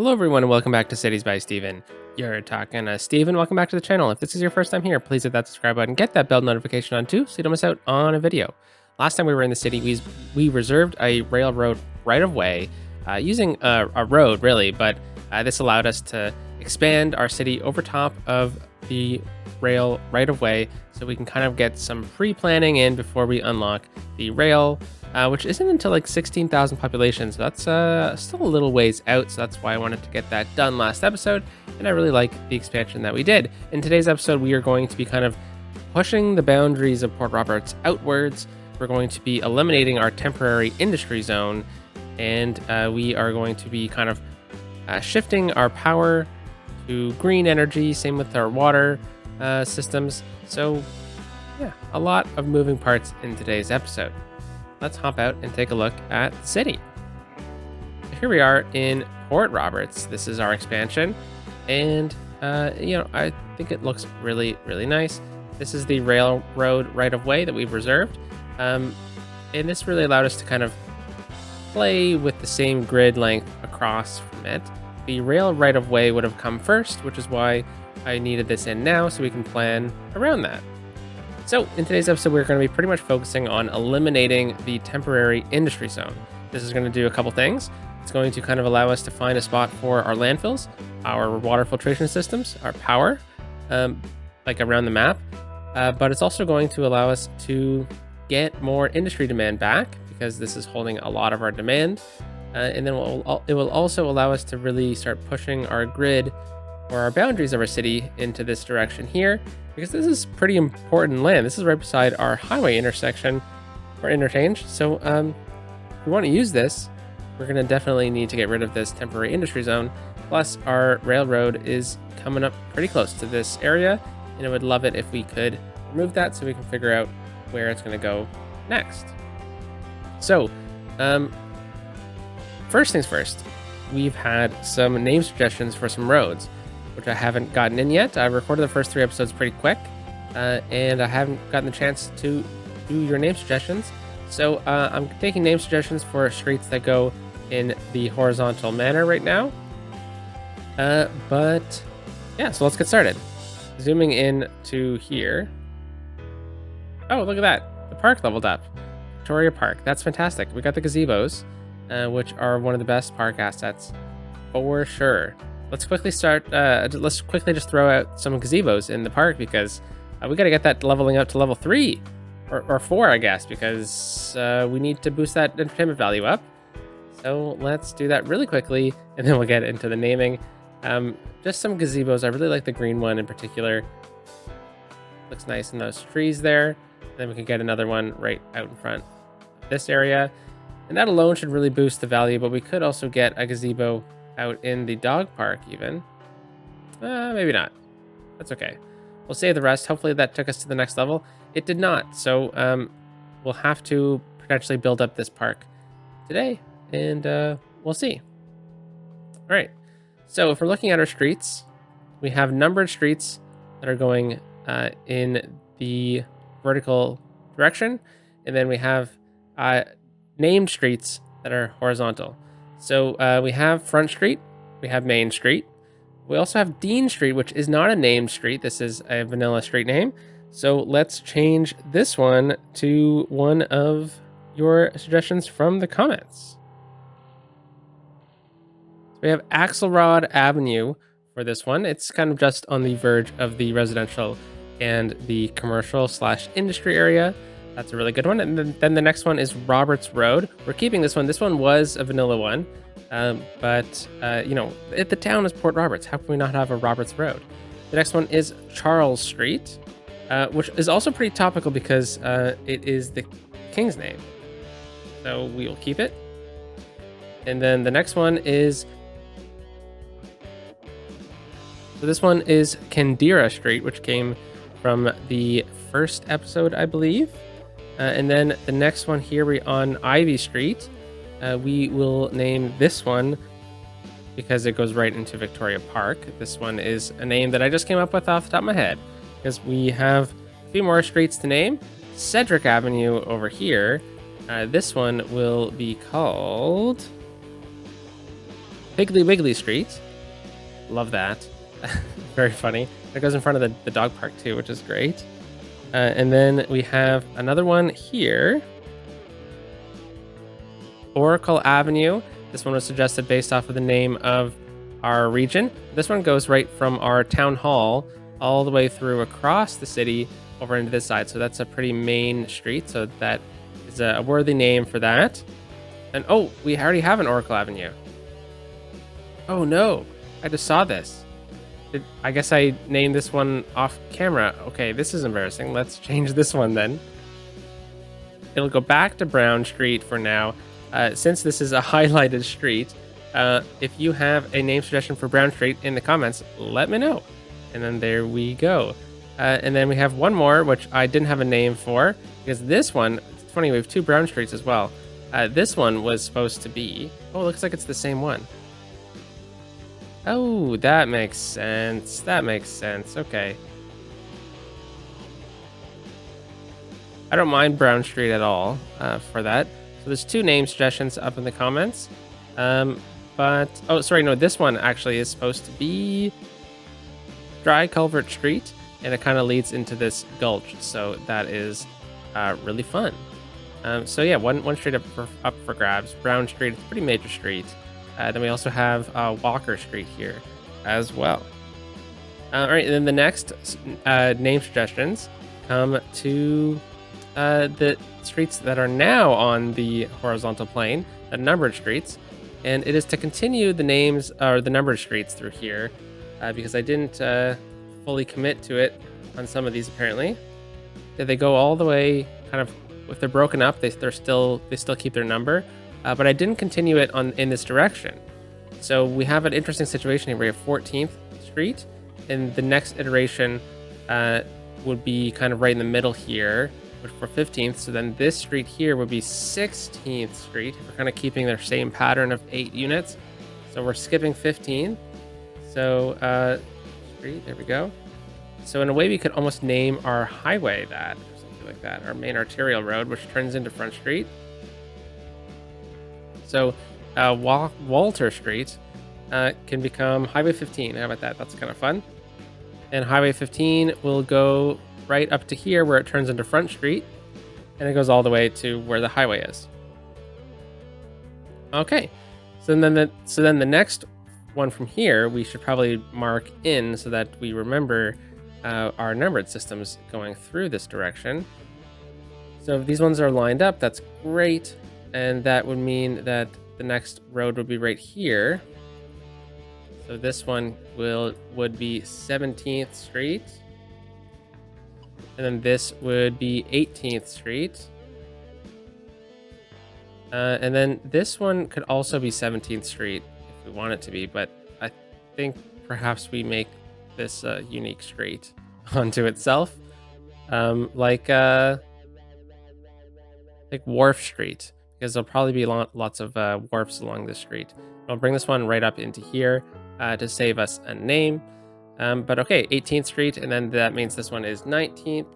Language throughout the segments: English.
Hello everyone and welcome back to Cities by Steven. You're talking to Steven. Welcome back to the channel. If this is your first time here, please hit that subscribe button, get that bell notification on too so you don't miss out on a video. Last time we were in the city, we reserved a railroad right-of-way using a road really, but this allowed us to expand our city over top of the rail right-of-way so we can kind of get some pre-planning in before we unlock the rail, which isn't until like 16,000 population, so that's still a little ways out, so that's why I wanted to get that done last episode, and I really like the expansion that we did. In today's episode, we are going to be kind of pushing the boundaries of Port Roberts outwards. We're going to be eliminating our temporary industry zone, and we are going to be kind of shifting our power to green energy, same with our water systems. So yeah, a lot of moving parts in today's episode. Let's hop out and take a look at the city. Here we are in Port Roberts. This is our expansion, and I think it looks really, really nice. This is the railroad right-of-way that we've reserved, and this really allowed us to kind of play with the same grid length across from it. The rail right-of-way would have come first, which is why I needed this in now so we can plan around that. So in today's episode, we're going to be pretty much focusing on eliminating the temporary industry zone. This is going to do a couple things. It's going to kind of allow us to find a spot for our landfills, our water filtration systems, our power, like around the map. But it's also going to allow us to get more industry demand back because this is holding a lot of our demand. And then it will also allow us to really start pushing our grid or our boundaries of our city into this direction here, because this is pretty important land. This is right beside our highway intersection or interchange. So if we want to use this, we're going to definitely need to get rid of this temporary industry zone. Plus our railroad is coming up pretty close to this area, and I would love it if we could remove that so we can figure out where it's going to go next. So first things first, we've had some name suggestions for some roads, which I haven't gotten in yet. I recorded the first 3 episodes pretty quick, and I haven't gotten the chance to do your name suggestions. So I'm taking name suggestions for streets that go in the horizontal manner right now. But yeah, so let's get started. Zooming in to here. Oh, look at that. The park leveled up. Victoria Park. That's fantastic. We got the gazebos, which are one of the best park assets for sure. Let's quickly start. Let's quickly just throw out some gazebos in the park because we got to get that leveling up to level 3 or 4, I guess, because we need to boost that entertainment value up. So let's do that really quickly, and then we'll get into the naming. Just some gazebos. I really like the green one in particular. Looks nice in those trees there. Then we can get another one right out in front of this area, and that alone should really boost the value. But we could also get a gazebo out in the dog park even. Maybe not. That's okay. We'll save the rest. Hopefully that took us to the next level. It did not. So we'll have to potentially build up this park today, and we'll see. All right. So if we're looking at our streets, we have numbered streets that are going in the vertical direction, and then we have named streets that are horizontal. So we have Front Street, we have Main Street. We also have Dean Street, which is not a named street. This is a vanilla street name. So let's change this one to one of your suggestions from the comments. So we have Axelrod Avenue for this one. It's kind of just on the verge of the residential and the commercial / industry area. That's a really good one. And then the next one is Roberts Road. We're keeping this one. This one was a vanilla one, but the town is Port Roberts. How can we not have a Roberts Road? The next one is Charles Street, which is also pretty topical because it is the king's name. So we will keep it. And then the next one is, so this one is Kandira Street, which came from the first episode, I believe. And then the next one here, we're on Ivy Street. We will name this one because it goes right into Victoria Park. This one is a name that I just came up with off the top of my head because we have a few more streets to name. Cedric Avenue over here. This one will be called Piggly Wiggly Street. Love that. Very funny. It goes in front of the dog park too, which is great. And then we have another one here. Oracle Avenue. This one was suggested based off of the name of our region. This one goes right from our town hall all the way through across the city over into this side. So that's a pretty main street. So that is a worthy name for that. And oh, we already have an Oracle Avenue. Oh no, I just saw this. I guess I named this one off camera. Okay, this is embarrassing. Let's change this one then. It'll go back to Brown Street for now. Since this is a highlighted street, if you have a name suggestion for Brown Street in the comments, let me know. And then there we go. And then we have one more, which I didn't have a name for, because this one, it's funny, we have two Brown Streets as well. This one was supposed to be, oh, it looks like it's the same one. Oh, that makes sense. That makes sense. Okay. I don't mind Brown Street at all for that. So there's two name suggestions up in the comments. But, oh, sorry, no, this one actually is supposed to be Dry Culvert Street, and it kind of leads into this gulch. So that is really fun. So yeah, one street up for grabs. Brown Street, it's a pretty major street. Then we also have Walker Street here as well. All right, and then the next name suggestions come to the streets that are now on the horizontal plane, the numbered streets. And it is to continue the names or the numbered streets through here because I didn't fully commit to it on some of these apparently. They go all the way kind of, if they're broken up, they still keep their number. But I didn't continue it in this direction. So we have an interesting situation here. We have 14th Street, and the next iteration would be kind of right in the middle here, which for 15th. So then this street here would be 16th Street. We're kind of keeping their same pattern of 8 units. So we're skipping 15. So street, there we go. So in a way, we could almost name our highway that, or something like that, our main arterial road, which turns into Front Street. So Walter Street can become Highway 15. How about that? That's kind of fun. And Highway 15 will go right up to here where it turns into Front Street. And it goes all the way to where the highway is. Okay. So then the next one from here, we should probably mark in so that we remember our numbered systems going through this direction. So if these ones are lined up, that's great. And that would mean that the next road would be right here. So this one would be 17th Street. And then this would be 18th Street. And then this one could also be 17th Street if we want it to be. But I think perhaps we make this unique street onto itself. Like Wharf Street. Because there'll probably be lots of wharfs along this street. I'll bring this one right up into here to save us a name. But okay, 18th Street, and then that means this one is 19th.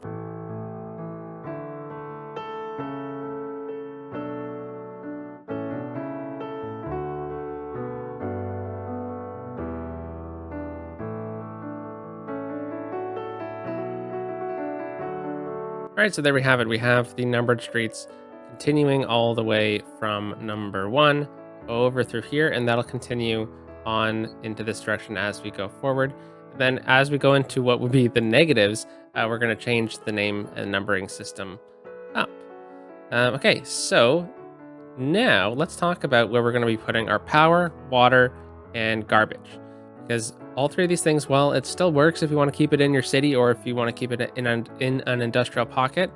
All right, so there we have it. We have the numbered streets continuing all the way from number 1 over through here, and that'll continue on into this direction as we go forward. And then as we go into what would be the negatives, we're going to change the name and numbering system up. Okay, so now let's talk about where we're going to be putting our power, water, and garbage. Because all three of these things, well, it still works if you want to keep it in your city or if you want to keep it in an industrial pocket.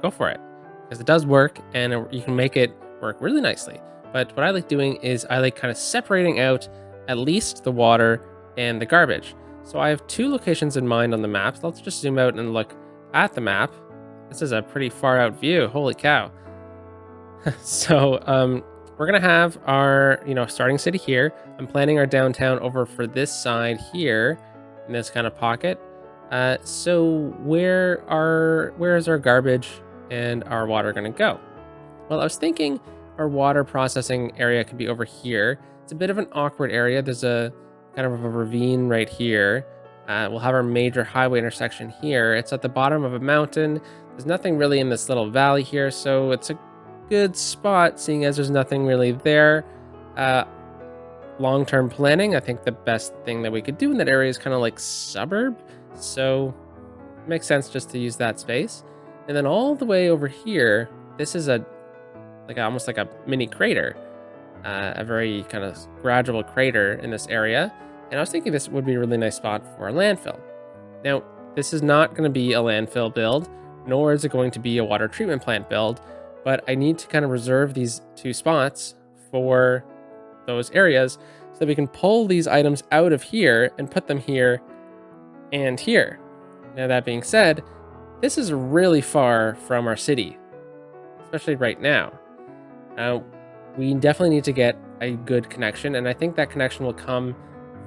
Go for it, because it does work and you can make it work really nicely. But what I like doing is I like kind of separating out at least the water and the garbage. So I have 2 locations in mind on the map. So let's just zoom out and look at the map. This is a pretty far out view. Holy cow. So we're going to have our, starting city here. I'm planning our downtown over for this side here in this kind of pocket. So where is our garbage and our water going to go? Well, I was thinking our water processing area can be over here. It's a bit of an awkward area. There's a kind of a ravine right here. We'll have our major highway intersection here. It's at the bottom of a mountain. There's nothing really in this little valley here, so it's a good spot seeing as there's nothing really there. Uh, Long-term planning, I think the best thing that we could do in that area is kind of like suburb. So it makes sense just to use that space. And then all the way over here, this is almost like a mini crater, a very kind of gradual crater in this area. And I was thinking this would be a really nice spot for a landfill. Now, this is not going to be a landfill build, nor is it going to be a water treatment plant build, but I need to kind of reserve these two spots for those areas so that we can pull these items out of here and put them here and here. Now, that being said, this is really far from our city, especially right now. We definitely need to get a good connection, and I think that connection will come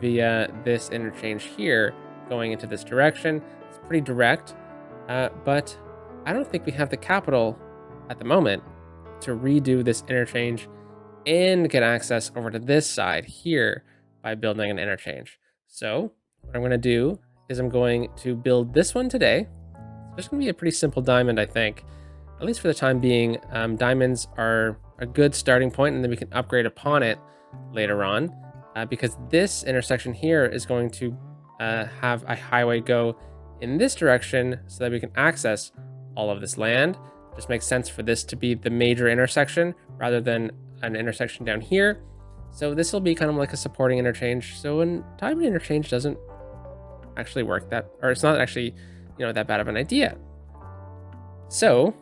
via this interchange here going into this direction. It's pretty direct, but I don't think we have the capital at the moment to redo this interchange and get access over to this side here by building an interchange. So what I'm going to do is I'm going to build this one today. It's going to be a pretty simple diamond, I think, at least for the time being. Diamonds are a good starting point, and then we can upgrade upon it later on, because this intersection here is going to have a highway go in this direction so that we can access all of this land. Just makes sense for this to be the major intersection rather than an intersection down here. So this will be kind of like a supporting interchange. So when diamond interchange doesn't actually work or it's not actually, that bad of an idea. So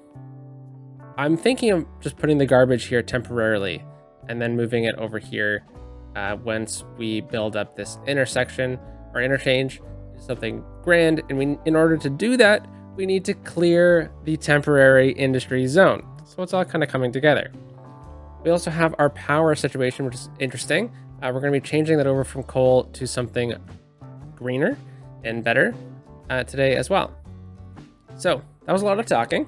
I'm thinking of just putting the garbage here temporarily and then moving it over here once we build up this intersection or interchange, something grand. And in order to do that, we need to clear the temporary industry zone. So it's all kind of coming together. We also have our power situation, which is interesting. We're going to be changing that over from coal to something greener and better today as well. So that was a lot of talking.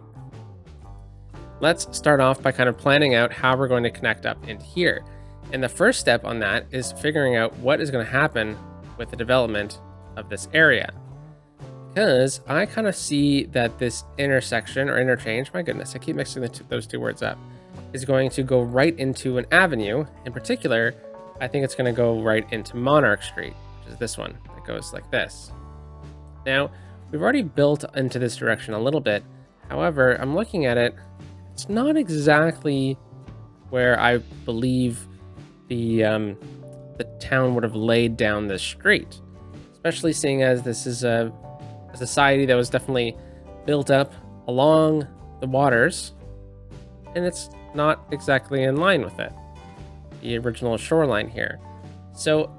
Let's start off by kind of planning out how we're going to connect up into here. And the first step on that is figuring out what is going to happen with the development of this area. Because I kind of see that this intersection or interchange, my goodness, I keep mixing those two words up, is going to go right into an avenue. In particular, I think it's going to go right into Monarch Street, which is this one that goes like this. Now, we've already built into this direction a little bit. However, I'm looking at it, it's not exactly where I believe the town would have laid down this street, especially seeing as this is a society that was definitely built up along the waters, and it's not exactly in line with it, the original shoreline here. So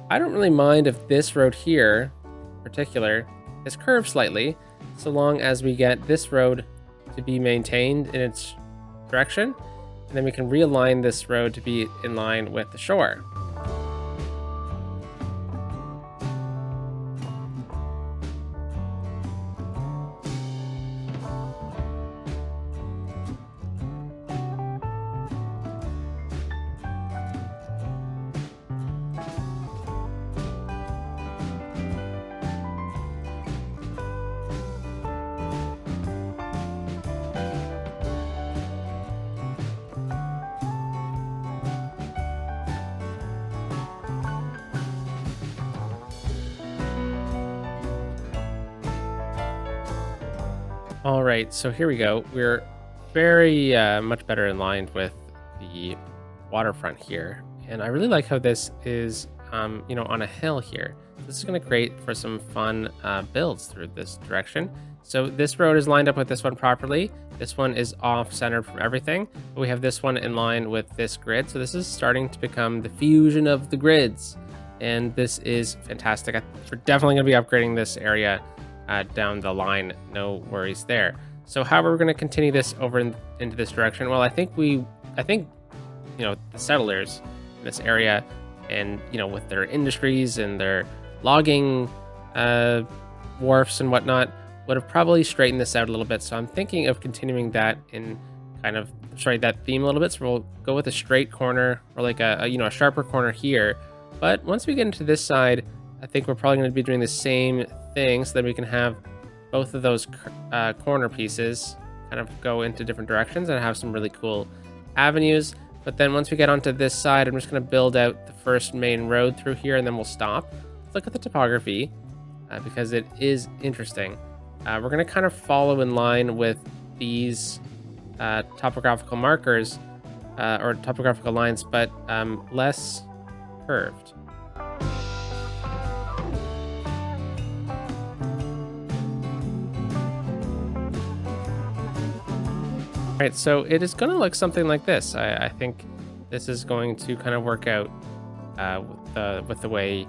I don't really mind if this road here in particular is curved slightly, so long as we get this road to be maintained in its direction, and then we can realign this road to be in line with the shore. All right, so here we go. We're very much better in line with the waterfront here. And I really like how this is, on a hill here. This is going to create for some fun builds through this direction. So this road is lined up with this one properly. This one is off-centered from everything. But we have this one in line with this grid. So this is starting to become the fusion of the grids. And this is fantastic. We're definitely going to be upgrading this area down the line, no worries there. So how are we going to continue this over into this direction? Well, I think the settlers in this area, and with their industries and their logging wharfs and whatnot, would have probably straightened this out a little bit. So I'm thinking of continuing that in kind of sorry, that theme a little bit. So we'll go with a straight corner or like a sharper corner here. But once we get into this side, I think we're probably going to be doing the same thing so that we can have both of those corner pieces kind of go into different directions and have some really cool avenues. But then once we get onto this side, I'm just going to build out the first main road through here, and then we'll stop. Let's look at the topography because it is interesting. We're going to kind of follow in line with these topographical markers or topographical lines, but less curved. All right, so it is going to look something like this. I think this is going to kind of work out with the way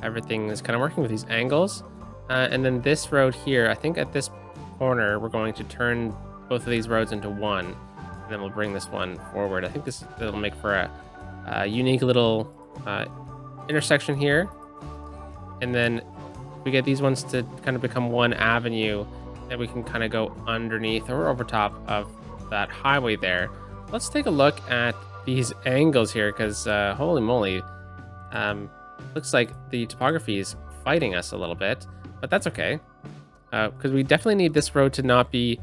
everything is kind of working with these angles. And then this road here, I think at this corner, we're going to turn both of these roads into one, and then we'll bring this one forward. I think it'll make for a unique little intersection here. And then we get these ones to kind of become one avenue, and we can kind of go underneath or over top of that highway there. Let's take a look at these angles here, because holy moly, looks like the topography is fighting us a little bit, but that's okay, because we definitely need this road to not be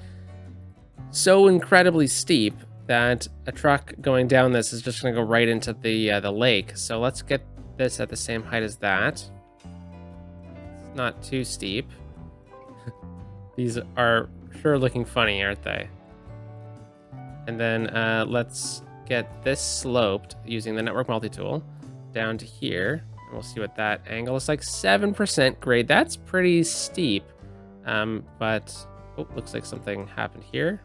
so incredibly steep that a truck going down this is just going to go right into the lake. So let's get this at the same height as that. It's not too steep. These are sure looking funny, aren't they? And then let's get this sloped using the network multi-tool down to here. And we'll see what that angle is like. 7% grade. That's pretty steep. But oh, looks like something happened here.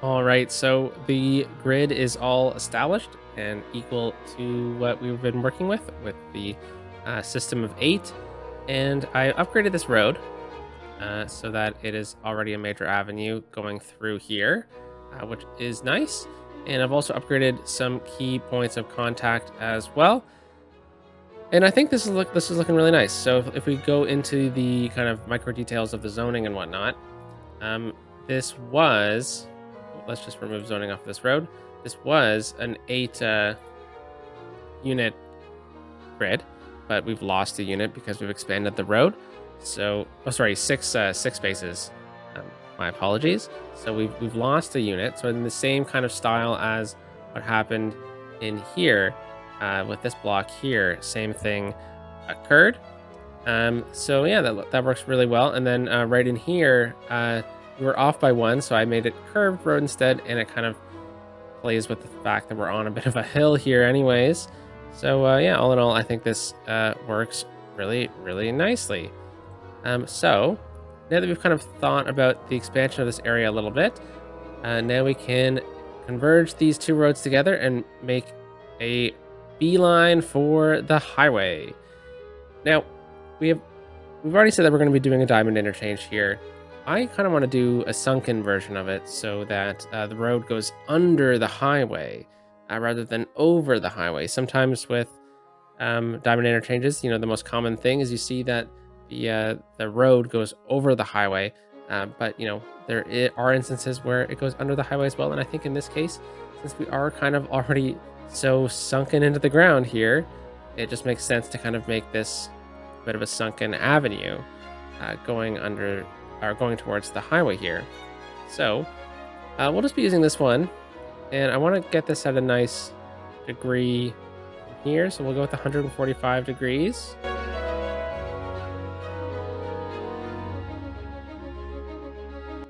All right, so the grid is all established and equal to what we've been working with the system of 8. And I upgraded this road so that it is already a major avenue going through here, which is nice. And I've also upgraded some key points of contact as well. And I think this is looking really nice. So if we go into the kind of micro details of the zoning and whatnot, this was... let's just remove zoning off this road. This was an 8 unit grid, but we've lost a unit because we've expanded the road. So, oh, sorry, six spaces. My apologies. So we've lost a unit. So in the same kind of style as what happened in here with this block here, same thing occurred. So yeah, that works really well. And then right in here, we were off by 1, so I made it curved road instead, and it kind of plays with the fact that we're on a bit of a hill here anyways. So yeah, all in all, I think this works really, really nicely. So now that we've kind of thought about the expansion of this area a little bit, now we can converge these two roads together and make a beeline for the highway. Now, we've already said that we're going to be doing a diamond interchange here. I kind of want to do a sunken version of it so that the road goes under the highway rather than over the highway. Sometimes with diamond interchanges, the most common thing is you see that the road goes over the highway, but there are instances where it goes under the highway as well. And I think in this case, since we are kind of already so sunken into the ground here, it just makes sense to kind of make this a bit of a sunken avenue going under or going towards the highway here. So we'll just be using this one, and I want to get this at a nice degree here. So we'll go with 145 degrees.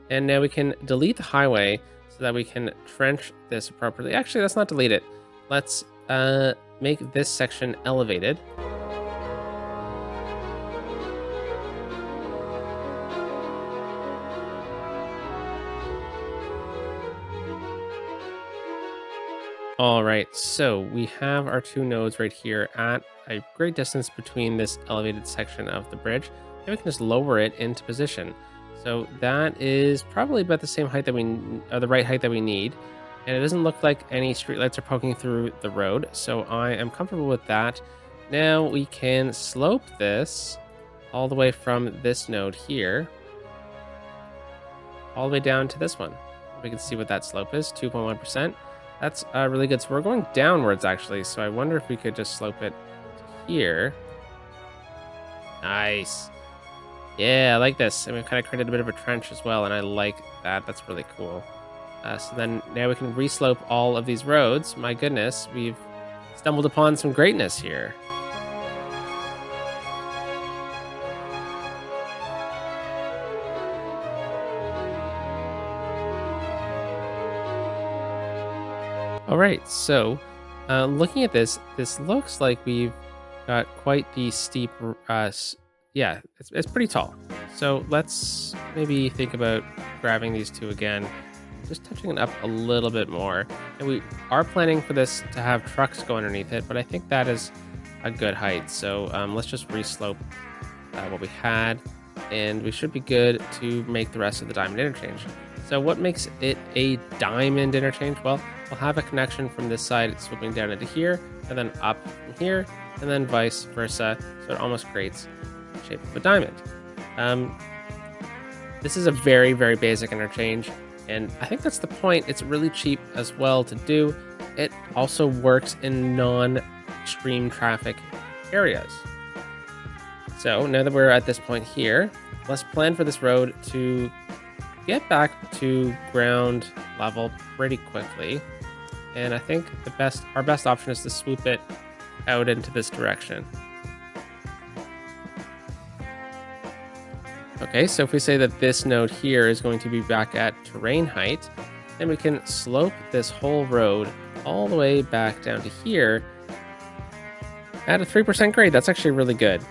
And now we can delete the highway so that we can trench this appropriately. Actually, let's not delete it. Let's make this section elevated. All right, so we have our two nodes right here at a great distance between this elevated section of the bridge. And we can just lower it into position. So that is probably about the same height that the right height that we need. And it doesn't look like any streetlights are poking through the road. So I am comfortable with that. Now we can slope this all the way from this node here, all the way down to this one. We can see what that slope is, 2.1%. That's really good. So we're going downwards, actually. So I wonder if we could just slope it to here. Nice. Yeah, I like this. And we've kind of created a bit of a trench as well, and I like that. That's really cool. So then now we can reslope all of these roads. My goodness, we've stumbled upon some greatness here. All right, so looking at this looks like we've got quite the steep, yeah, it's pretty tall. So let's maybe think about grabbing these two again, just touching it up a little bit more. And we are planning for this to have trucks go underneath it, but I think that is a good height. So let's just reslope what we had, and we should be good to make the rest of the diamond interchange. So what makes it a diamond interchange? Well, we'll have a connection from this side swooping down into here, and then up from here, and then vice versa. So it almost creates the shape of a diamond. This is a very, very basic interchange, and I think that's the point. It's really cheap as well to do. It also works in non-extreme traffic areas. So now that we're at this point here, let's plan for this road to get back to ground level pretty quickly. And I think our best option is to swoop it out into this direction. Okay, so if we say that this node here is going to be back at terrain height, then we can slope this whole road all the way back down to here at a 3% grade. That's actually really good.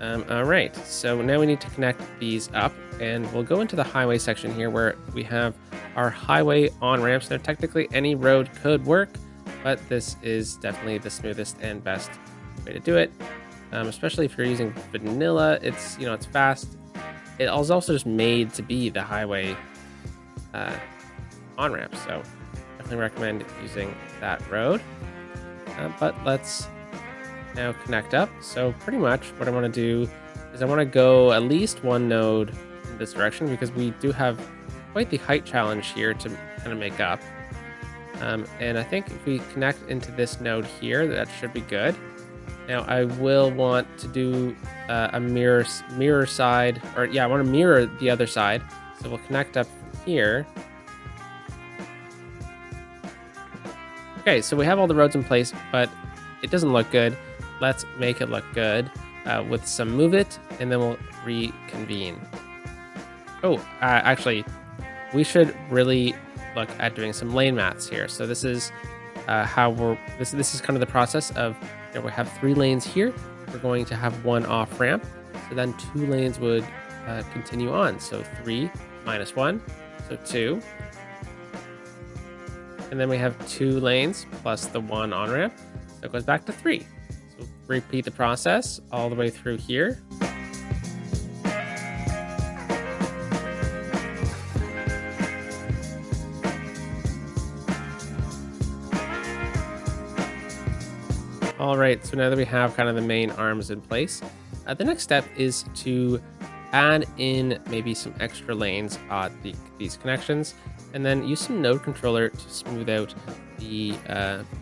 All right, so now we need to connect these up, and we'll go into the highway section here where we have our highway on-ramps. Now, technically any road could work, but this is definitely the smoothest and best way to do it, especially if you're using vanilla. It's fast. It was also just made to be the highway on-ramp, so definitely recommend using that road. But let's now connect up. So pretty much what I want to do is I want to go at least one node in this direction, because we do have quite the height challenge here to kind of make up. And I think if we connect into this node here, that should be good. Now I will want to do a mirror side, or yeah, I want to mirror the other side. So we'll connect up here. Okay, so we have all the roads in place, but it doesn't look good. Let's make it look good with some move it, and then we'll reconvene. Oh, actually, we should really look at doing some lane maths here. So this is how this is kind of the process of, we have 3 lanes here. We're going to have 1 off ramp. So then 2 lanes would continue on. So 3 minus 1, so 2. And then we have 2 lanes plus the 1 on ramp. So it goes back to 3. So repeat the process all the way through here. All right, so now that we have kind of the main arms in place, the next step is to add in maybe some extra lanes at these connections, and then use some node controller to smooth out the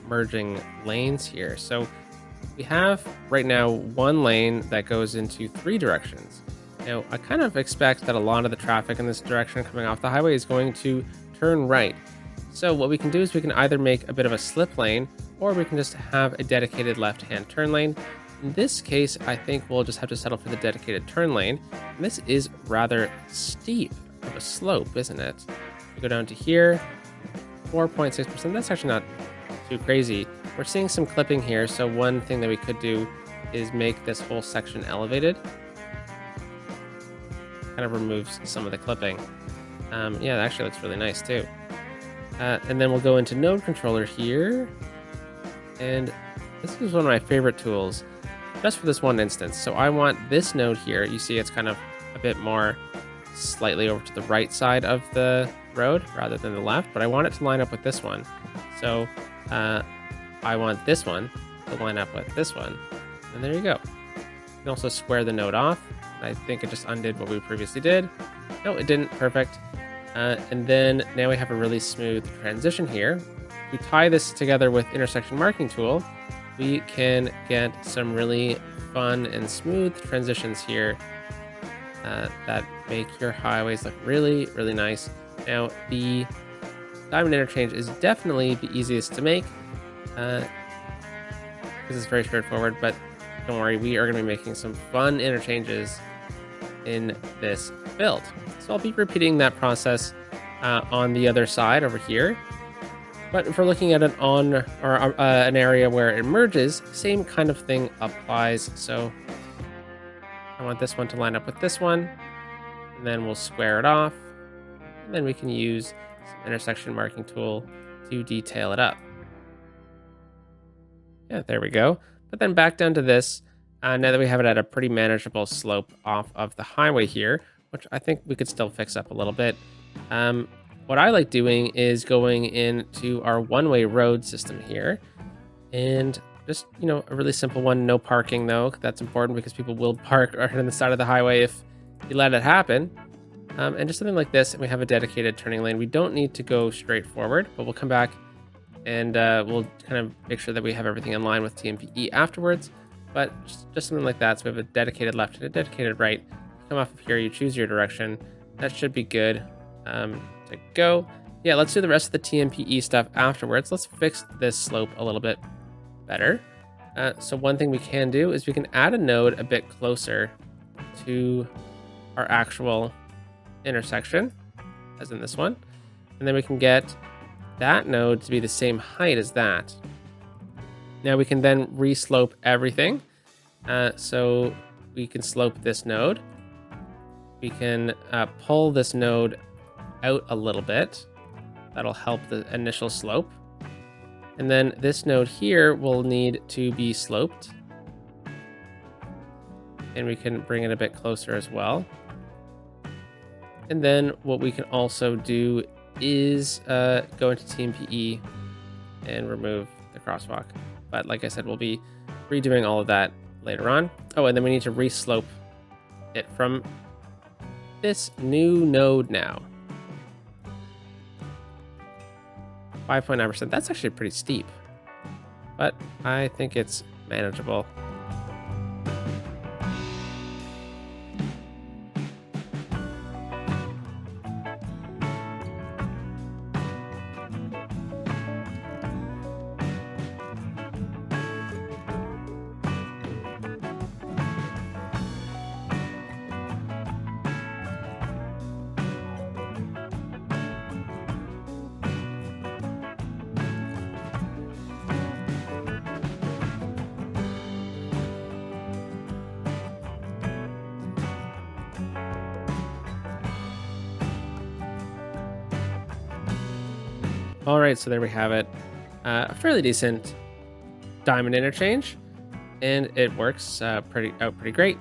merging lanes here. So we have right now one lane that goes into 3 directions. Now, I kind of expect that a lot of the traffic in this direction coming off the highway is going to turn right. So what we can do is we can either make a bit of a slip lane, or we can just have a dedicated left-hand turn lane. In this case, I think we'll just have to settle for the dedicated turn lane. And this is rather steep of a slope, isn't it? We go down to here, 4.6%. That's actually not too crazy. We're seeing some clipping here, so one thing that we could do is make this whole section elevated. Kind of removes some of the clipping. Yeah, that actually looks really nice too. And then we'll go into node controller here. And this is one of my favorite tools, just for this one instance. So I want this node here. You see it's kind of a bit more slightly over to the right side of the road rather than the left, but I want it to line up with this one. So I want this one to line up with this one. And there you go. You can also square the node off. I think it just undid what we previously did. No, it didn't. Perfect. And then now we have a really smooth transition here. If we tie this together with intersection marking tool, we can get some really fun and smooth transitions here that make your highways look really, really nice. Now, the diamond interchange is definitely the easiest to make because it's very straightforward, but don't worry, we are going to be making some fun interchanges in this build. So I'll be repeating that process on the other side over here. But if we're looking at an area where it merges, same kind of thing applies. So I want this one to line up with this one, and then we'll square it off, and then we can use some intersection marking tool to detail it up. Yeah, there we go. But then back down to this, now that we have it at a pretty manageable slope off of the highway here, which I think we could still fix up a little bit. What I like doing is going into our one-way road system here, and just, a really simple one, no parking though. That's important because people will park right on the side of the highway if you let it happen. And just something like this, and we have a dedicated turning lane. We don't need to go straight forward, but we'll come back and we'll kind of make sure that we have everything in line with TMPE afterwards. But just something like that. So we have a dedicated left and a dedicated right. Come off of here, you choose your direction. That should be good to go. Yeah, let's do the rest of the TMPE stuff afterwards. Let's fix this slope a little bit better. So one thing we can do is we can add a node a bit closer to our actual intersection, as in this one. And then we can get that node to be the same height as that. Now we can then reslope everything. So we can slope this node. We can pull this node out a little bit. That'll help the initial slope. And then this node here will need to be sloped. And we can bring it a bit closer as well. And then what we can also do is go into TMPE and remove the crosswalk. But like I said, we'll be redoing all of that later on. Oh, and then we need to reslope it from this new node now. 5.9%. That's actually pretty steep, but I think it's manageable. All right, so there we have it. A fairly decent diamond interchange, and it works pretty great.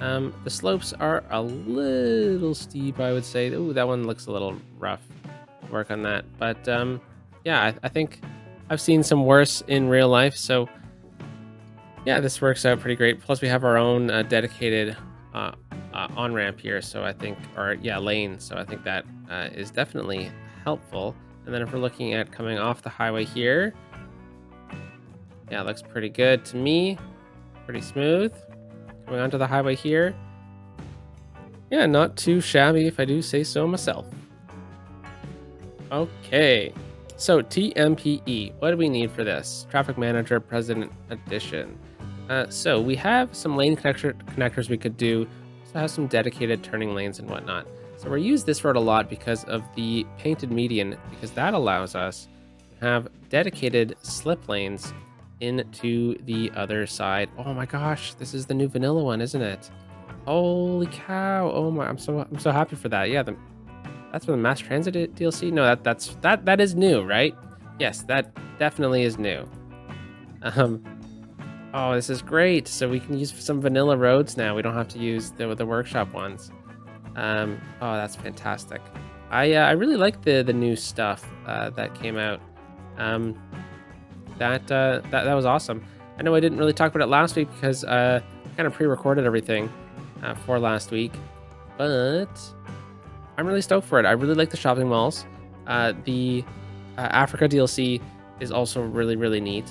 The slopes are a little steep, I would say. Ooh, that one looks a little rough. Work on that, but yeah, I think I've seen some worse in real life. So yeah, this works out pretty great. Plus, we have our own dedicated on ramp here, so I think, or yeah, lane. So I think that is definitely helpful. And then if we're looking at coming off the highway here, Yeah, it looks pretty good to me. Pretty smooth. Going onto the highway here. Yeah, not too shabby if I do say so myself. Okay, so TMPE, what do we need for this? Traffic Manager President Edition. So we have some lane connectors we could do. So have some dedicated turning lanes and whatnot. So we'll use this road a lot because of the painted median, because that allows us to have dedicated slip lanes into the other side. Oh my gosh, this is the new vanilla one, isn't it? Holy cow! Oh my, I'm so happy for that. Yeah, that's from the mass transit DLC. No, that is new, right? Yes, that definitely is new. Um, oh, this is great. So we can use some vanilla roads now. We don't have to use the workshop ones. Oh, that's fantastic. I really like the new stuff that came out. That was awesome. I know I didn't really talk about it last week because I kind of pre-recorded everything for last week, but I'm really stoked for it. I really like the shopping malls. The Africa DLC is also really, really neat.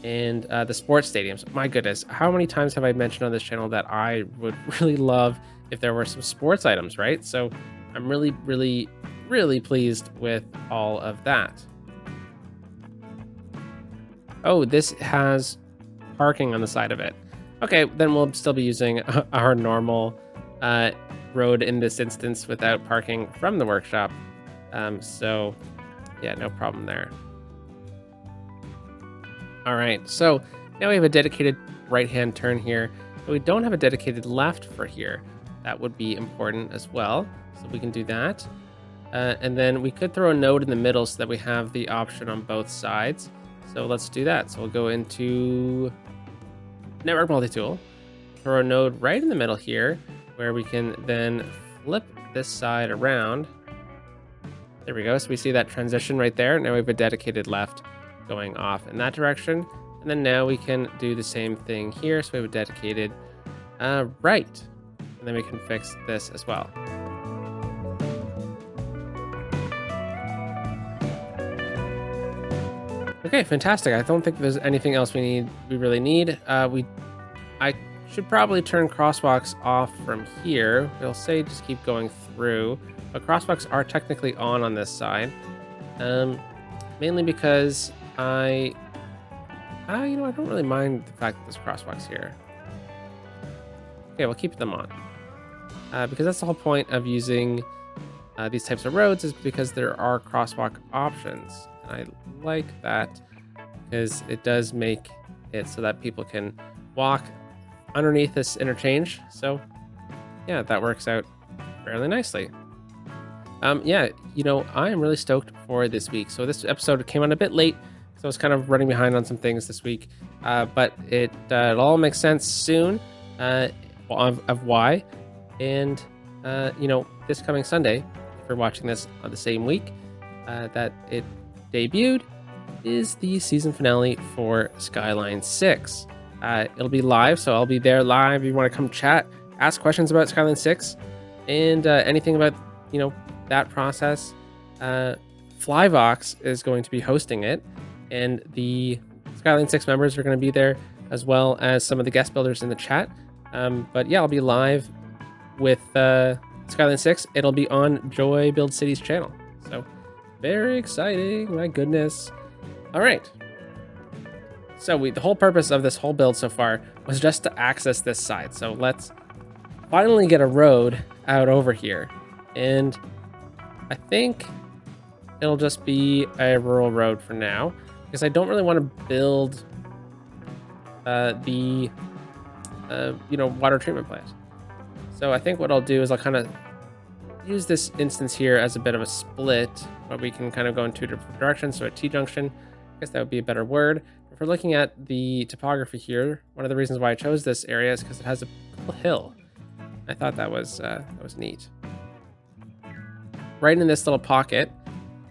And the sports stadiums. My goodness, how many times have I mentioned on this channel that I would really love if there were some sports items, right? So I'm really, really, really pleased with all of that. Oh, this has parking on the side of it. Okay, then we'll still be using our normal road in this instance without parking from the workshop. So yeah, no problem there. All right, so now we have a dedicated right-hand turn here, but we don't have a dedicated left for here. That would be important as well, so we can do that. And then we could throw a node in the middle so that we have the option on both sides. So let's do that. So we'll go into Network Multi-Tool, throw a node right in the middle here, where we can then flip this side around. There we go. So we see that transition right there. Now we have a dedicated left going off in that direction. And then now we can do the same thing here. So we have a dedicated right. And then we can fix this as well. Okay, fantastic. I don't think there's anything else we really need. I should probably turn crosswalks off from here. We'll say just keep going through, but crosswalks are technically on this side. Mainly because I don't really mind the fact that there's crosswalks here. Okay, we'll keep them on. Because that's the whole point of using these types of roads, is because there are crosswalk options. And I like that because it does make it so that people can walk underneath this interchange. So yeah, that works out fairly nicely. Yeah, I am really stoked for this week. So this episode came on a bit late, so I was kind of running behind on some things this week, but it all makes sense soon of why. And this coming Sunday, if you're watching this on the same week that it debuted, is the season finale for Skylines 6. It'll be live, so I'll be there live. If you want to come chat, ask questions about Skylines 6 and anything about that process. Flyvox is going to be hosting it, and the Skylines 6 members are going to be there, as well as some of the guest builders in the chat. But yeah, I'll be live with Skylines 6. It'll be on Joy Build City's channel. So very exciting, my goodness. All right. So the whole purpose of this whole build so far was just to access this side. So let's finally get a road out over here. And I think it'll just be a rural road for now, because I don't really want to build the water treatment plant. So I think what I'll do is I'll kind of use this instance here as a bit of a split, where we can kind of go in two different directions. So a T-junction, I guess that would be a better word. If we're looking at the topography here, one of the reasons why I chose this area is because it has a cool hill. I thought that was neat. Right in this little pocket,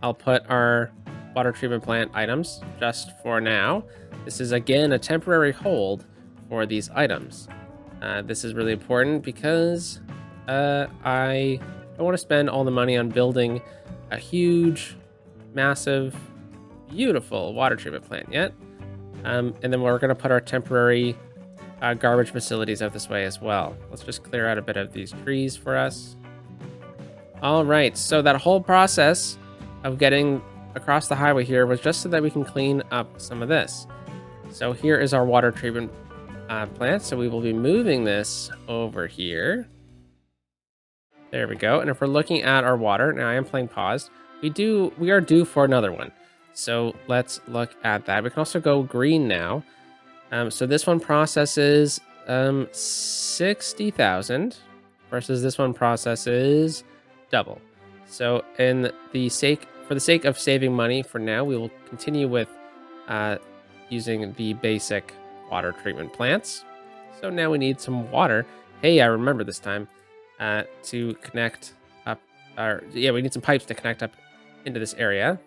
I'll put our water treatment plant items just for now. This is again a temporary hold for these items. This is really important because I don't want to spend all the money on building a huge, massive, beautiful water treatment plant yet. And then we're going to put our temporary garbage facilities out this way as well. Let's just clear out a bit of these trees for us. All right, so that whole process of getting across the highway here was just so that we can clean up some of this. So here is our water treatment plant. So we will be moving this over here. There we go. And if we're looking at our water, now I am playing paused. We are due for another one. So let's look at that. We can also go green now. So this one processes 60,000 versus this one processes double. So for the sake of saving money for now, we will continue with using the basic water treatment plants. So now we need some water. Hey, I remember this time to connect up. We need some pipes to connect up into this area.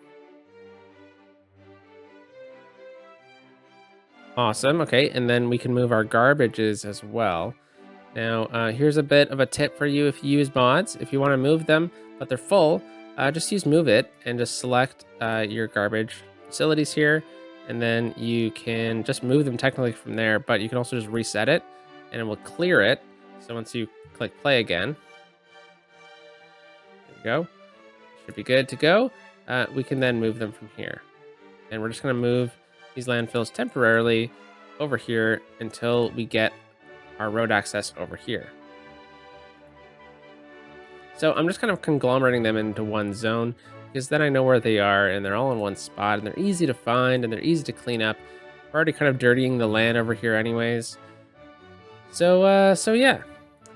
Awesome. Okay, and then we can move our garbages as well. Now, here's a bit of a tip for you if you use mods. If you want to move them, but they're full, just use Move It and just select your garbage facilities here. And then you can just move them technically from there, but you can also just reset it and it will clear it. So once you click play again, there we go. Should be good to go. We can then move them from here. And we're just going to move these landfills temporarily over here until we get our road access over here. So I'm just kind of conglomerating them into one zone because then I know where they are and they're all in one spot and they're easy to find and they're easy to clean up. We're already kind of dirtying the land over here anyways. So yeah.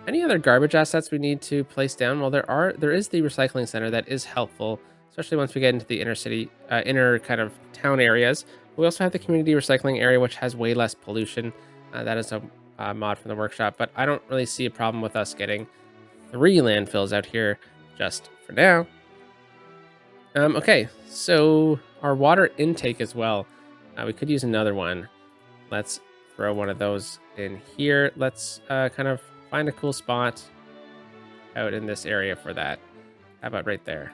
Any other garbage assets we need to place down? Well, there is the recycling center that is helpful, especially once we get into the inner kind of town areas. We also have the community recycling area, which has way less pollution. That is a mod from the workshop, but I don't really see a problem with us getting 3 landfills out here just for now. Okay, so our water intake as well. We could use another one. Let's throw one of those in here. Let's kind of find a cool spot out in this area for that. How about right there?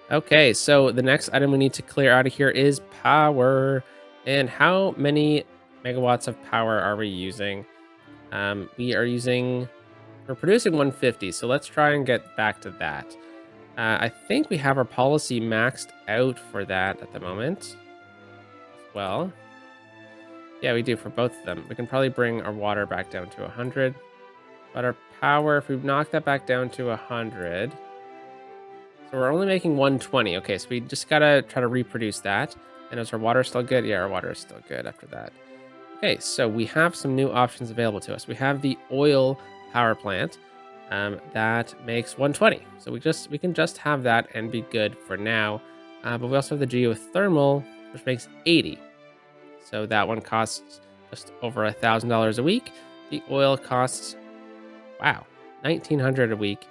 Okay, so the next item we need to clear out of here is power. And how many megawatts of power are we using? We're producing 150, so let's try and get back to that. I think we have our policy maxed out for that at the moment. Well, yeah, we do for both of them. We can probably bring our water back down to 100. But our power, if we knock that back down to 100... So we're only making 120. Okay, so we just gotta try to reproduce that. And is our water still good? Yeah, our water is still good after that. Okay, so we have some new options available to us. We have the oil power plant that makes 120. So we can just have that and be good for now. But we also have the geothermal, which makes 80. So that one costs just over $1,000 a week. The oil costs, wow, $1,900 a week.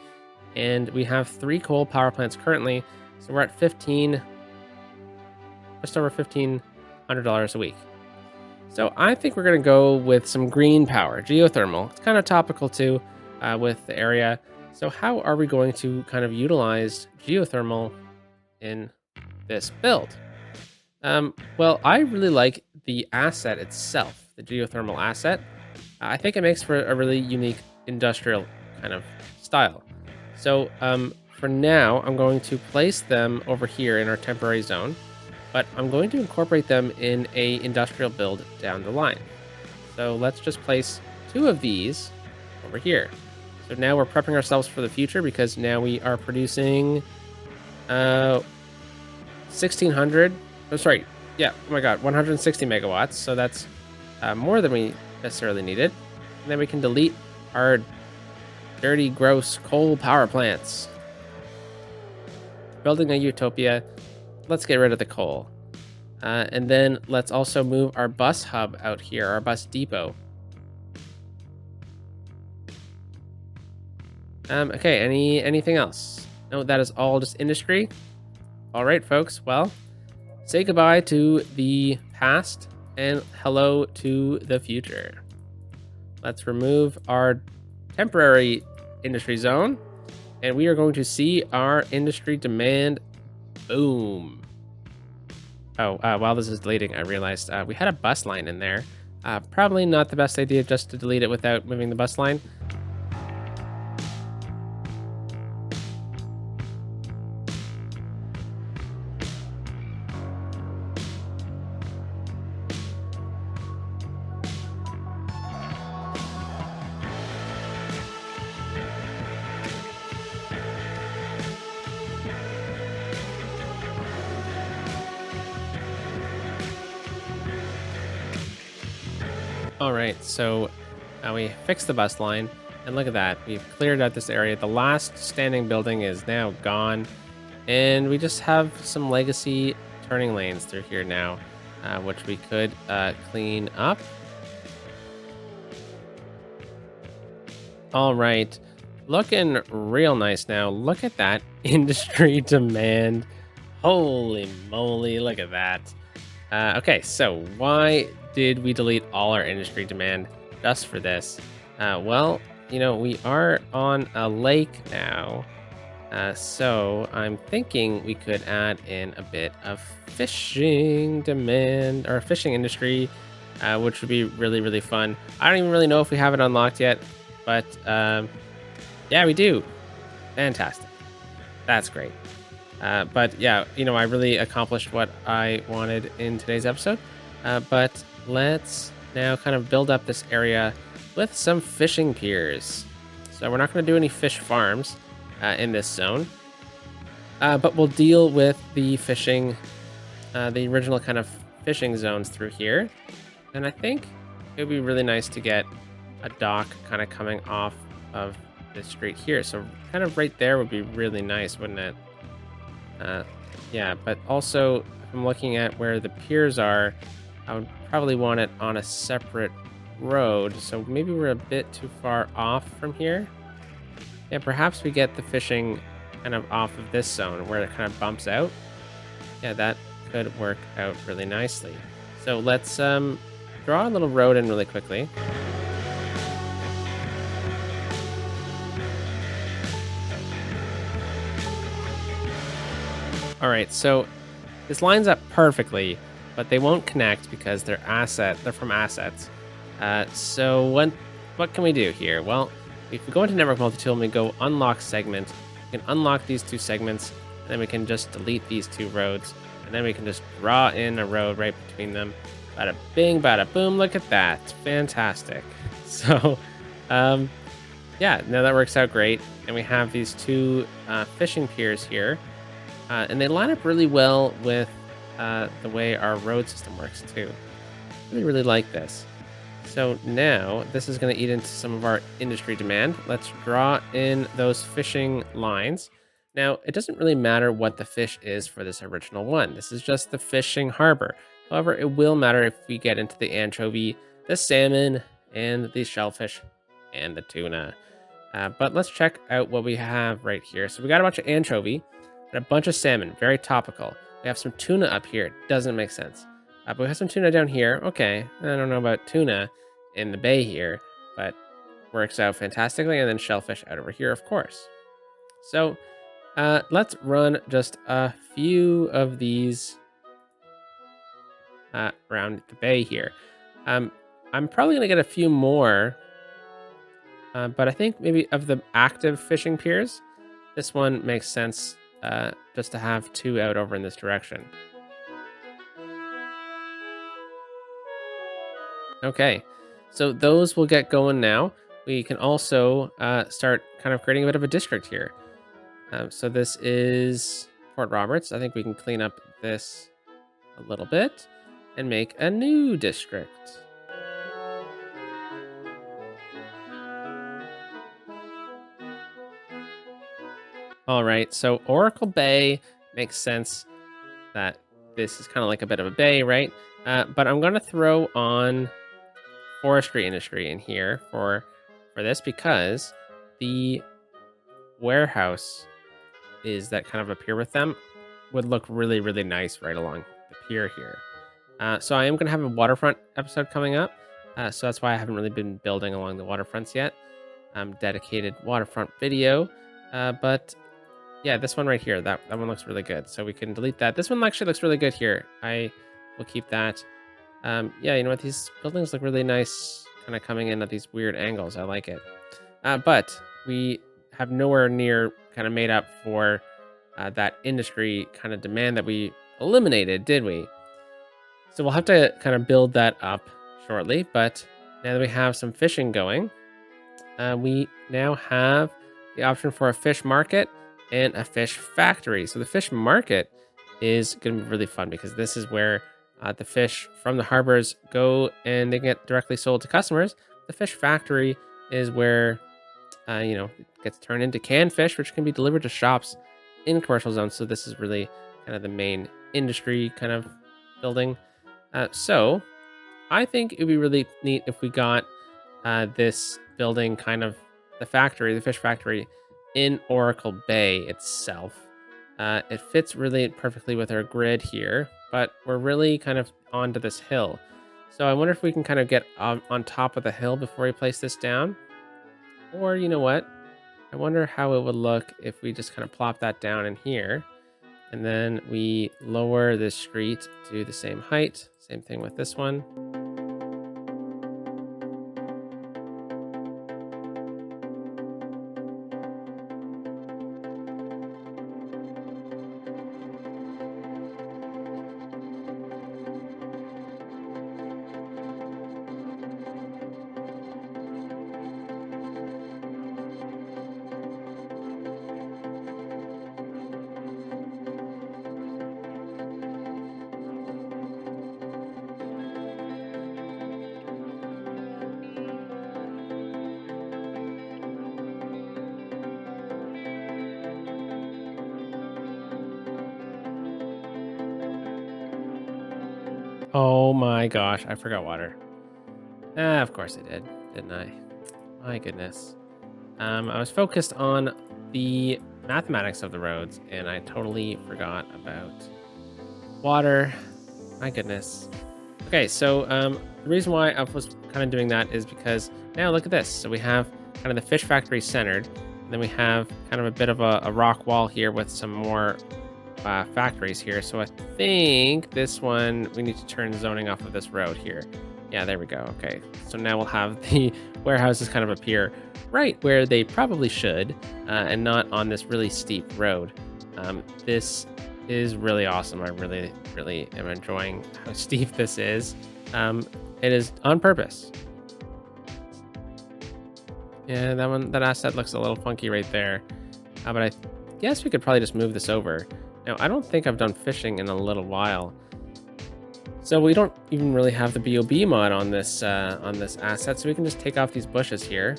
And we have 3 coal power plants currently, so we're at just over $1,500 a week. So I think we're gonna go with some green power, geothermal. It's kind of topical too with the area. So how are we going to kind of utilize geothermal in this build? Well, I really like the asset itself, the geothermal asset. I think it makes for a really unique industrial kind of style. So for now, I'm going to place them over here in our temporary zone, but I'm going to incorporate them in a industrial build down the line. So let's just place 2 of these over here. So now we're prepping ourselves for the future because now we are producing 1,600. Oh, sorry. Yeah. Oh my God. 160 megawatts. So that's more than we necessarily needed. And then we can delete our dirty, gross coal power plants. Building a utopia. Let's get rid of the coal. And then let's also move our bus hub out here, our bus depot. Okay, anything else? No, that is all just industry. All right, folks. Well, say goodbye to the past and hello to the future. Let's remove our temporary industry zone, and we are going to see our industry demand boom. Oh, while this is deleting, I realized we had a bus line in there. Probably not the best idea just to delete it without moving the bus line. All right, so we fixed the bus line, and look at that. We've cleared out this area. The last standing building is now gone, and we just have some legacy turning lanes through here now, which we could clean up. All right, looking real nice now. Look at that industry demand. Holy moly, look at that. Okay, so why did we delete all our industry demand just for this? Well, we are on a lake now. So I'm thinking we could add in a bit of fishing demand or fishing industry, which would be really, really fun. I don't even really know if we have it unlocked yet, but yeah, we do. Fantastic. That's great. But yeah, I really accomplished what I wanted in today's episode. But let's now kind of build up this area with some fishing piers. So we're not going to do any fish farms in this zone, but we'll deal with the fishing, the original kind of fishing zones through here. And I think it would be really nice to get a dock kind of coming off of this street here. So kind of right there would be really nice, wouldn't it? Yeah, but also if I'm looking at where the piers are, I would probably want it on a separate road. So maybe we're a bit too far off from here. Yeah, perhaps we get the fishing kind of off of this zone where it kind of bumps out. Yeah, that could work out really nicely. So let's draw a little road in really quickly. All right, so this lines up perfectly, but they won't connect because they're from assets. So what can we do here? Well, if we go into Network Multi-Tool and we go Unlock Segment, we can unlock these two segments, and then we can just delete these two roads, and then we can just draw in a road right between them. Bada bing, bada boom, look at that. Fantastic. So, yeah, now that works out great. And we have these two fishing piers here. And they line up really well with the way our road system works too. I really like this. So now this is going to eat into some of our industry demand. Let's draw in those fishing lines. Now, it doesn't really matter what the fish is for this original one. This is just the fishing harbor. However, it will matter if we get into the anchovy, the salmon, and the shellfish, and the tuna. But let's check out what we have right here. So we got a bunch of anchovy and a bunch of salmon, very topical. We have some tuna up here, doesn't make sense. But we have some tuna down here. Okay, I don't know about tuna in the bay here, but works out fantastically. And then shellfish out over here, of course. So let's run just a few of these around the bay here. I'm probably going to get a few more, but I think maybe of the active fishing piers, this one makes sense just to have two out over in this direction. Okay, so those will get going now. We can also start kind of creating a bit of a district here. So this is Port Roberts. I think we can clean up this a little bit and make a new district. All right, so Oracle Bay makes sense that this is kind of like a bit of a bay, right? But I'm going to throw on forestry industry in here for this because the warehouse is that kind of appear with them would look really, really nice right along the pier here. So I am going to have a waterfront episode coming up. So that's why I haven't really been building along the waterfronts yet. Dedicated waterfront video. But Yeah, this one right here. That one looks really good. So we can delete that. This one actually looks really good here. I will keep that. Yeah, you know what? These buildings look really nice, kind of coming in at these weird angles. I like it. But we have nowhere near kind of made up for that industry kind of demand that we eliminated, did we? So we'll have to kind of build that up shortly. But now that we have some fishing going, we now have the option for a fish market and a fish factory. So the fish market is going to be really fun because this is where the fish from the harbors go and they get directly sold to customers. The fish factory is where it gets turned into canned fish, which can be delivered to shops in commercial zones. So this is really kind of the main industry kind of building. So I think it'd be really neat if we got this building kind of the fish factory in Oracle Bay itself. It fits really perfectly with our grid here, but we're really kind of onto this hill. So I wonder if we can kind of get on top of the hill before we place this down. Or you know what? I wonder how it would look if we just kind of plop that down in here. And then we lower this street to the same height. Same thing with this one. Oh my gosh, I forgot water. Of course I did, didn't I? My goodness. I was focused on the mathematics of the roads and I totally forgot about water. My goodness. Okay, so the reason why I was kind of doing that is because now look at this. So we have kind of the fish factory centered, and then we have kind of a bit of a rock wall here with some more factories here. So I think this one, we need to turn zoning off of this road here. Yeah, there we go. Okay, so now we'll have the warehouses kind of appear right where they probably should, and not on this really steep road. This is really awesome. I really, really am enjoying how steep this is. It is on purpose. Yeah, that asset looks a little funky right there. But I guess we could probably just move this over. Now, I don't think I've done fishing in a little while. So we don't even really have the BOB mod on this asset, so we can just take off these bushes here.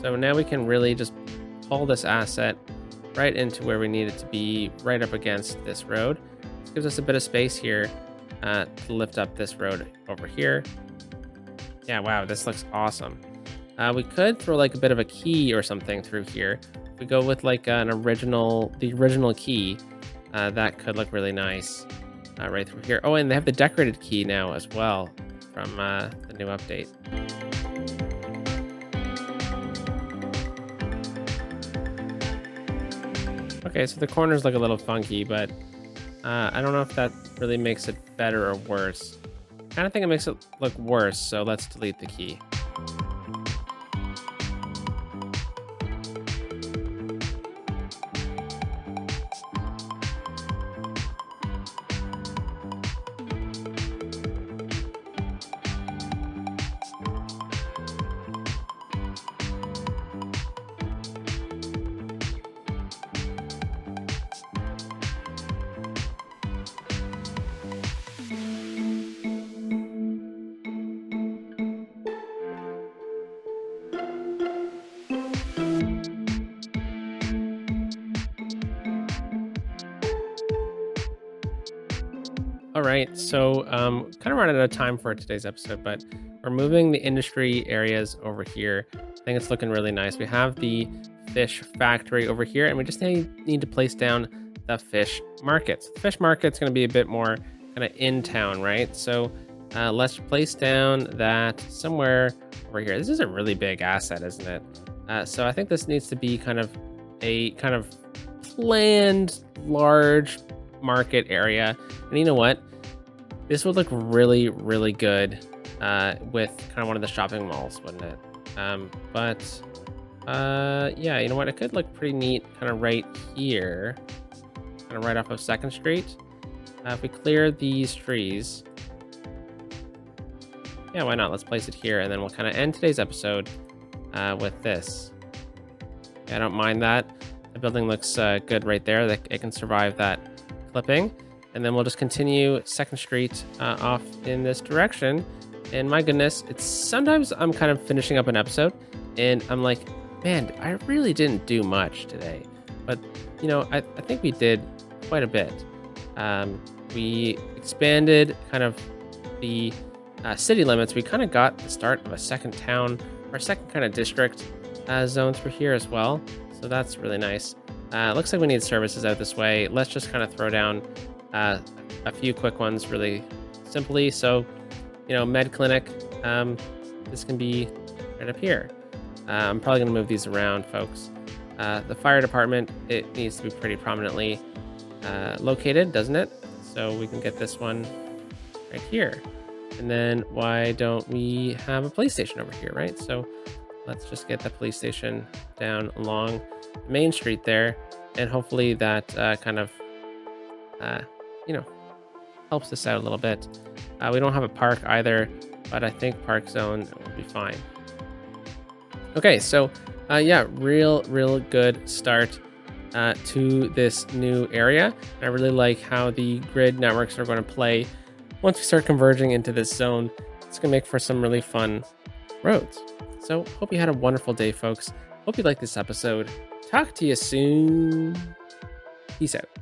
So now we can really just pull this asset right into where we need it to be, right up against this road. This gives us a bit of space here to lift up this road over here. Yeah, wow, this looks awesome. We could throw like a bit of a key or something through here. If we go with like the original key, that could look really nice right through here. Oh, and they have the decorated key now as well from the new update. Okay, so the corners look a little funky, but I don't know if that really makes it better or worse. I kind of think it makes it look worse, so let's delete the key. All right, so kind of running out of time for today's episode, but we're moving the industry areas over here. I think it's looking really nice. We have the fish factory over here, and we just need to place down the fish market. So the fish market's going to be a bit more kind of in town, right? So let's place down that somewhere over here. This is a really big asset, isn't it? So I think this needs to be kind of a kind of planned large market area. And you know what? This would look really, really good with kind of one of the shopping malls, wouldn't it? Yeah, you know what? It could look pretty neat kind of right here, kind of right off of 2nd Street. If we clear these trees, yeah, why not? Let's place it here, and then we'll kind of end today's episode with this. Yeah, I don't mind that. The building looks good right there. That it can survive that clipping. And then we'll just continue 2nd Street off in this direction. And my goodness, it's sometimes I'm kind of finishing up an episode and I'm like, man, I really didn't do much today. But, you know, I think we did quite a bit. We expanded kind of the city limits. We kind of got the start of a second town or a second kind of district zone through here as well. So that's really nice. Looks like we need services out this way. Let's just kind of throw down a few quick ones really simply. So, you know, med clinic, this can be right up here. I'm probably going to move these around, folks. The fire department, it needs to be pretty prominently located, doesn't it? So we can get this one right here. And then why don't we have a police station over here, right? So let's just get the police station down along Main Street there. And hopefully that kind of, you know, helps us out a little bit. We don't have a park either, but I think park zone will be fine. Okay, so yeah, real good start to this new area. I really like how the grid networks are going to play once we start converging into this zone. It's going to make for some really fun roads. So hope you had a wonderful day, folks. Hope you liked this episode. Talk to you soon. Peace out.